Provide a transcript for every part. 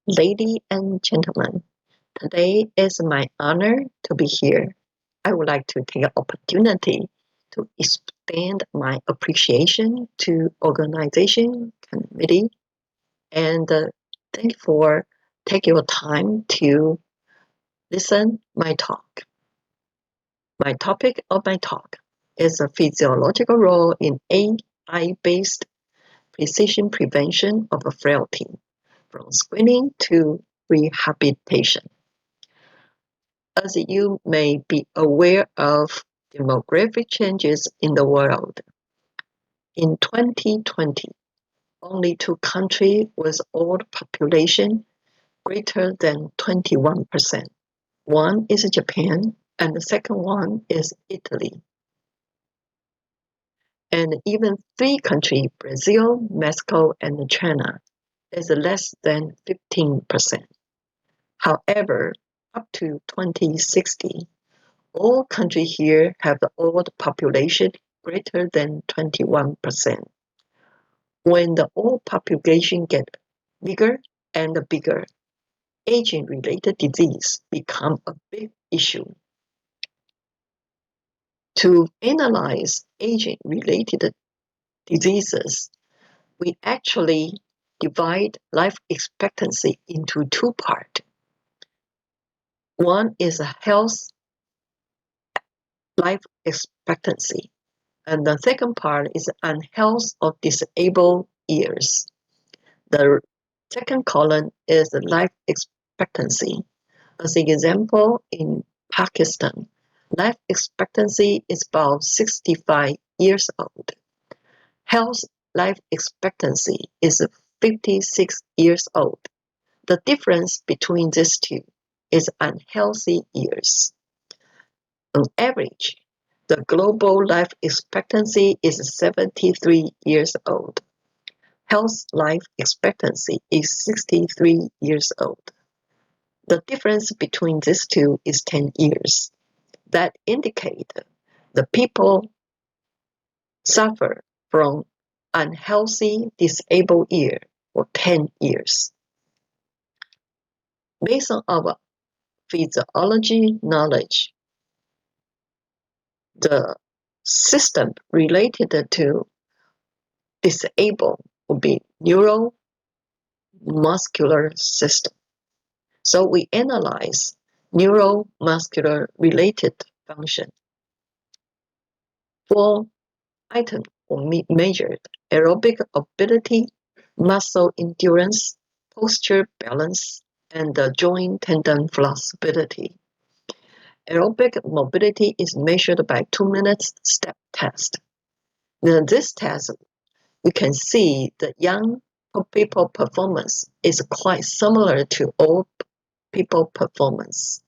Ladies and gentlemen, today is my honor to be here. I would like to take an opportunity to extend my appreciation to organization committee and thank you for taking your time to listen my talk. My topic of my talk is a physiological role in AI-based precision prevention of frailty, from screening to rehabilitation. As you may be aware of demographic changes in the world, in 2020, only two countries with old population greater than 21%. One is Japan, and the second one is Italy. And even three countries, Brazil, Mexico, and China, is less than 15%. However, up to 2060, all countries here have the old population greater than 21%. When the old population gets bigger and bigger, aging-related disease become a big issue. To analyze aging-related diseases, we actually divide life expectancy into two parts. One is a health life expectancy, and the second part is unhealth of disabled years. The second column is the life expectancy. As an example, in Pakistan, life expectancy is about 65 years old. Health life expectancy is 56 years old. The difference between these two is unhealthy years. On average, the global life expectancy is 73 years old. Health life expectancy is 63 years old. The difference between these two is 10 years. That indicates the people suffer from unhealthy disabled year for 10 years. Based on our physiology knowledge, the system related to disabled will be neuromuscular system. So we analyze neuromuscular related function. Four items were measured: aerobic ability, muscle endurance, posture balance, and the joint tendon flexibility. Aerobic mobility is measured by 2 minutes step test. In this test, we can see the young people performance is quite similar to old people performance.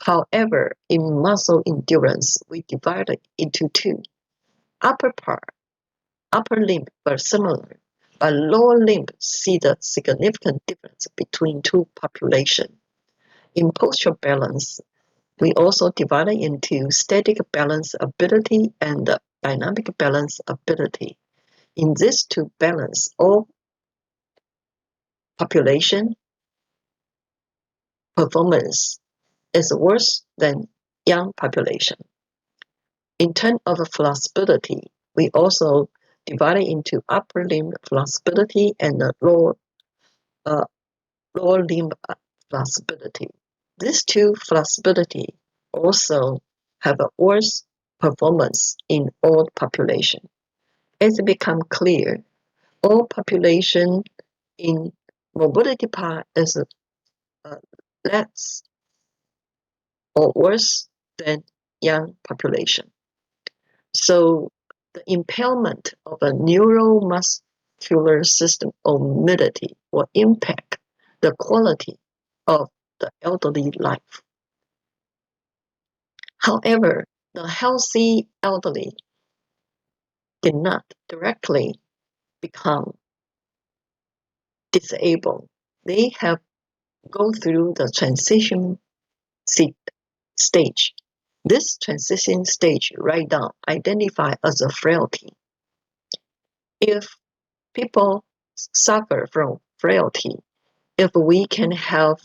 However, in muscle endurance, we divide it into two. Upper limb are similar, but lower limb see the significant difference between two populations. In posture balance, we also divide it into static balance ability and dynamic balance ability. In these two balance, all population performance is worse than young population. In terms of flexibility, we also divide it into upper limb flexibility and lower limb flexibility. These two flexibility also have a worse performance in all population. As it becomes clear, all population in mobility part is less or worse than young population. So the impairment of a neuromuscular system or mobility will impact the quality of the elderly life. However, the healthy elderly did not directly become disabled. They have go through the transition stage. This transition stage right now identified as a frailty. If people suffer from frailty, if we can have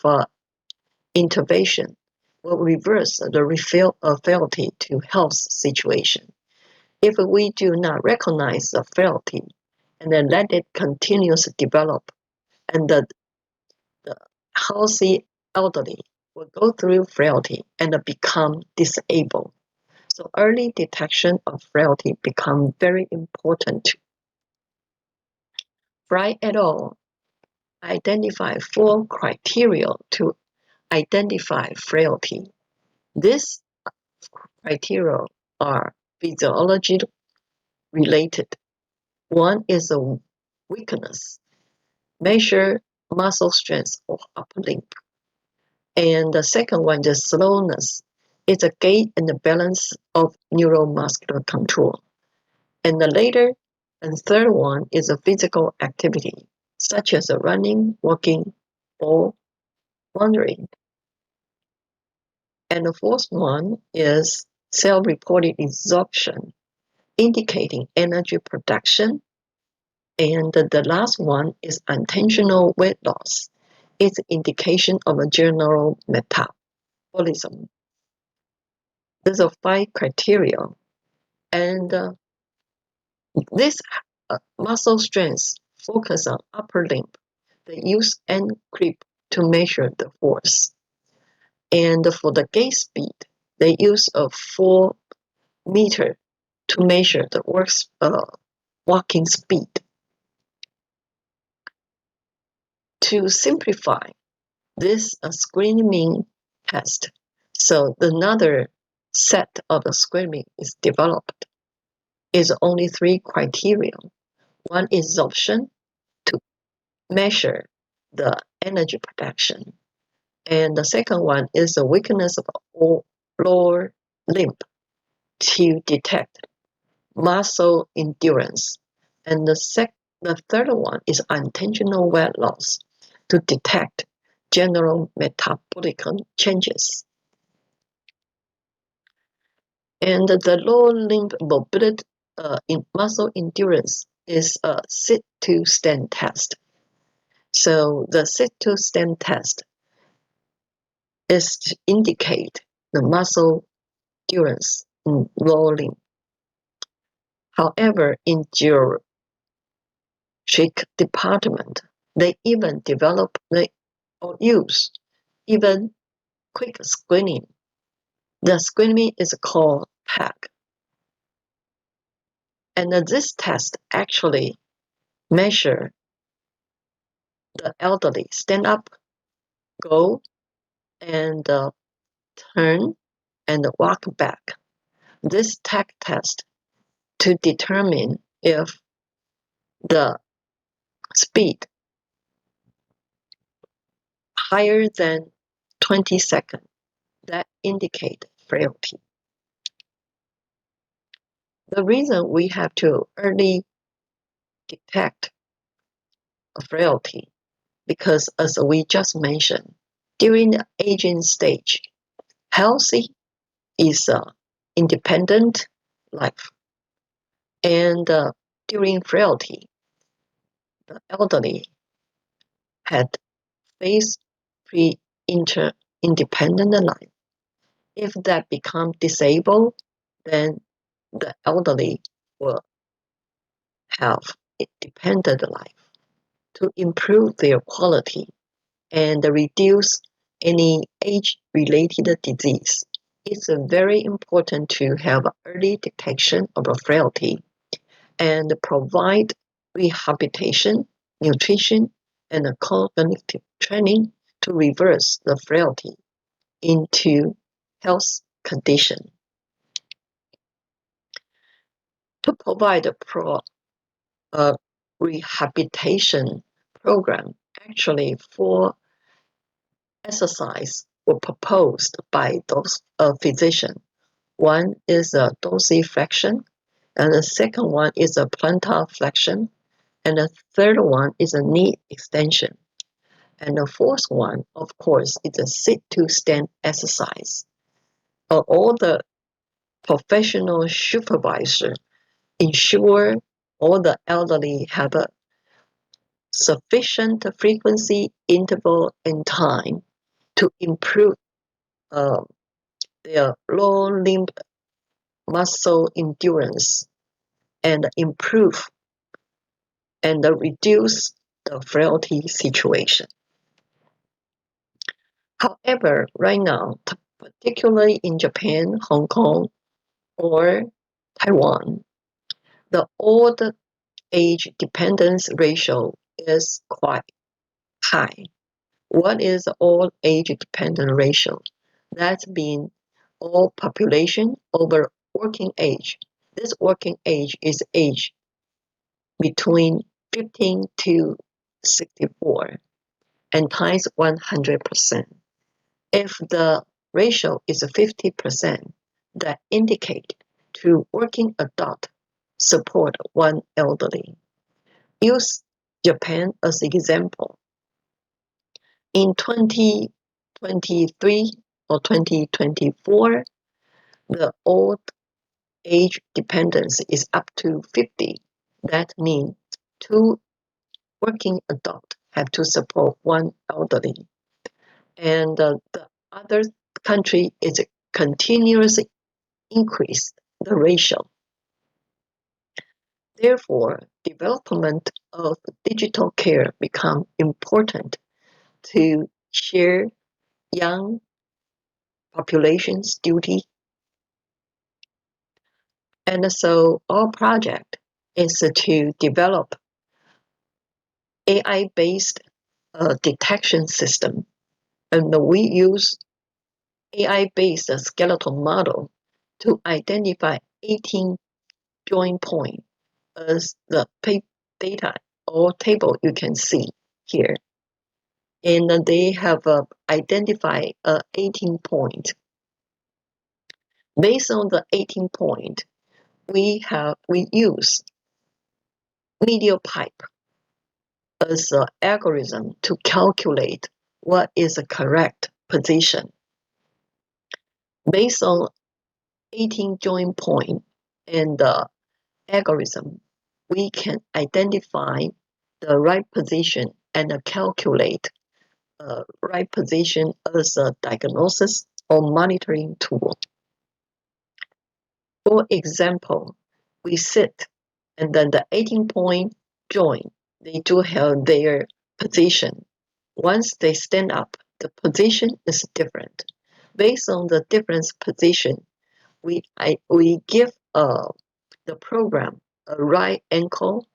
intervention, will reverse the frailty to health situation. If we do not recognize the frailty and then let it continuously develop, and the healthy elderly will go through frailty and become disabled. So early detection of frailty becomes very important. Fry et al. Identify 4 criteria to identify frailty. These criteria are physiology related. One is a weakness, measure muscle strength or upper limb. And the second one is slowness. It's a gait and the balance of neuromuscular control. And the later and third one is a physical activity, such as running, walking, or wandering. And the fourth one is self-reported exhaustion, indicating energy production. And the last one is intentional weight loss. It's an indication of a general metabolism. These are 5 criteria. And this muscle strength focus on upper limb. They use end grip to measure the force. And for the gait speed, they use a 4 meter to measure the walking speed. To simplify this screening test, so another set of the screening is developed. Is only 3 criteria. One is exhaustion to measure the energy production. And the second one is the weakness of the lower limb to detect muscle endurance. And the third one is intentional weight loss to detect general metabolic changes. And the lower limb mobility in muscle endurance is a sit-to-stand test. So the sit-to-stand test is to indicate the muscle endurance in lower limb. However, in geriatric department, they even develop or use even quick screening. The screening is called PAC. And this test actually measure the elderly stand up, go, and turn, and walk back. This tag test to determine if the speed higher than 20 seconds that indicate frailty. The reason we have to early detect a frailty because as we just mentioned, during the aging stage, healthy is independent life. And during frailty, the elderly had phase pre-independent life. If that become disabled, then the elderly will have a dependent life to improve their quality and reduce any age-related disease. It's very important to have early detection of a frailty and provide rehabilitation, nutrition, and cognitive training to reverse the frailty into health condition. To provide a rehabilitation program, actually 4 exercises were proposed by those physicians. One is a dorsiflexion, and the second one is a plantar flexion, and the third one is a knee extension. And the fourth one, of course, is a sit-to-stand exercise. All the professional supervisor ensure all the elderly have sufficient frequency, interval, and time to improve their lower limb muscle endurance and improve and reduce the frailty situation. However, right now, particularly in Japan, Hong Kong, or Taiwan, the old age dependence ratio is quite high. What is the old age dependent ratio? That's been all population over working age. This working age is age between 15 to 64 and times 100%. If the ratio is 50%, that indicate to working adult support one elderly. Use Japan as an example. In 2023 or 2024, the old age dependence is up to 50. That means two working adults have to support one elderly. And the other country is continuously increase the ratio. Therefore, development of digital care become important to share young population's duty. And so our project is to develop AI-based detection system. And we use AI-based skeletal model to identify 18 joint point as the data or table you can see here. And they have identified 18 point. Based on the 18 point, we use medial pipe as an algorithm to calculate what is the correct position. Based on 18 joint point and the algorithm, we can identify the right position and calculate right position as a diagnosis or monitoring tool. For example, we sit and then the 18 point joint, they do have their position. Once they stand up, the position is different. Based on the different position, we give the program a right ankle,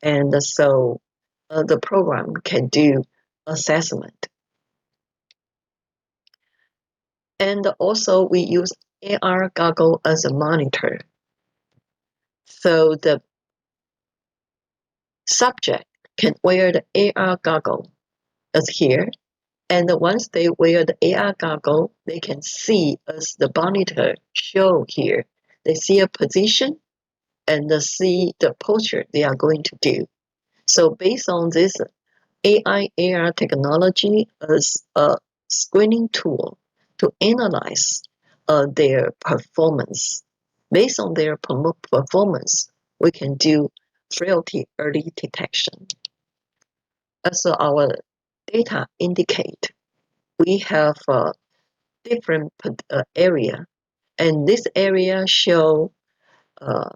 and so the program can do assessment. And also we use AR goggle as a monitor. So the subject can wear the AR goggle as here, and once they wear the AR goggle, they can see as the monitor show here. They see a position and they see the posture they are going to do. So based on this AI AR technology as a screening tool to analyze their performance. Based on their performance, we can do frailty early detection. As our data indicate, we have a different area, and this area show the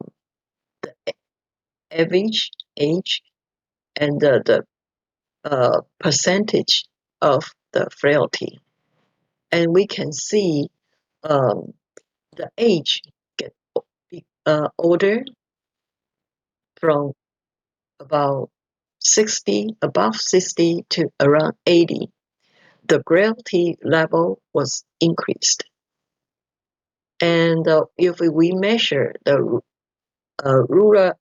average age and the percentage of the frailty. And we can see the age get older from about 60, above 60 to around 80. The frailty level was increased. And if we measure the rural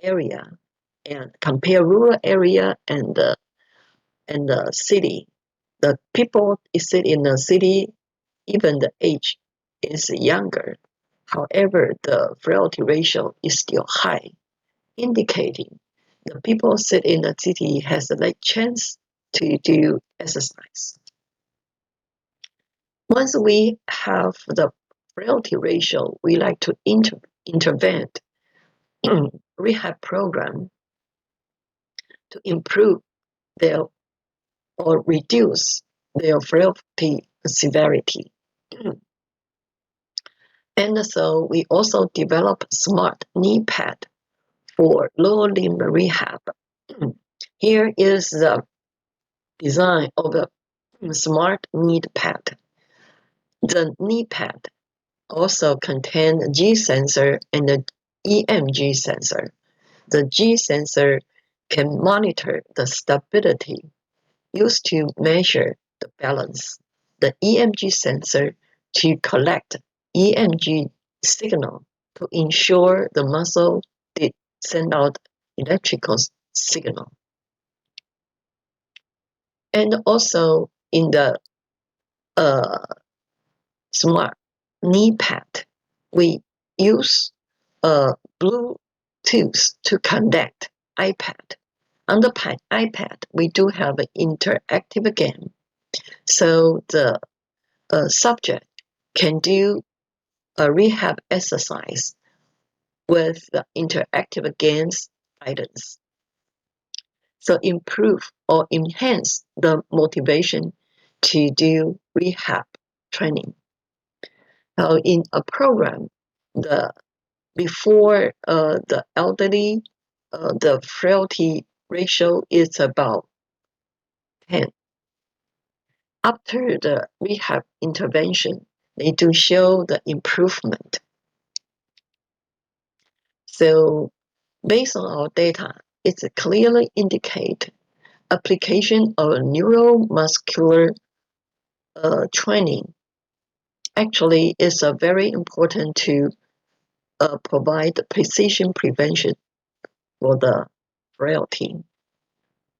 area and compare rural area and the city, the people sit in the city, even the age is younger. However, the frailty ratio is still high, indicating the people sit in the city has a less chance to do exercise. Once we have the frailty ratio, we like to intervene rehab program to improve their or reduce their frailty severity. And so we also develop smart knee pad for lower limb rehab. Here is the design of a smart knee pad. The knee pad also contains a G sensor and an EMG sensor. The G sensor can monitor the stability used to measure the balance. The EMG sensor to collect EMG signal to ensure the muscle did send out electrical signal. And also in the smart knee pad, we use Bluetooth to connect iPad. On the iPad, we do have an interactive game. So the subject can do a rehab exercise with the interactive games items. So improve or enhance the motivation to do rehab training. Now in a program, before the elderly, the frailty ratio is about 10. After the rehab intervention, they do show the improvement. So based on our data, it clearly indicates application of neuromuscular training actually is very important to provide precision prevention for the frailty.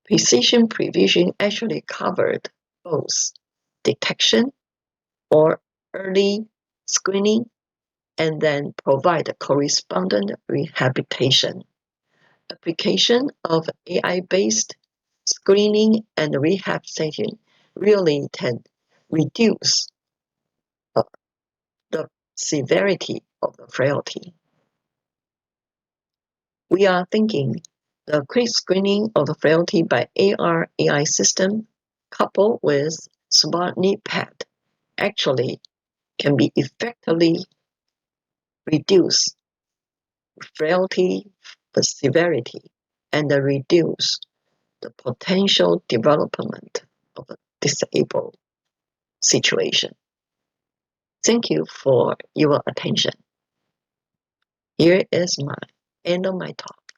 Precision prevention actually covered both detection or early screening and then provide correspondent rehabilitation. Application of AI-based screening and rehab setting really can reduce the severity of the frailty. We are thinking the quick screening of the frailty by AR AI system coupled with smart knee pad actually can be effectively reduce frailty severity and reduce the potential development of a disabled situation. Thank you for your attention. Here is my end of my talk.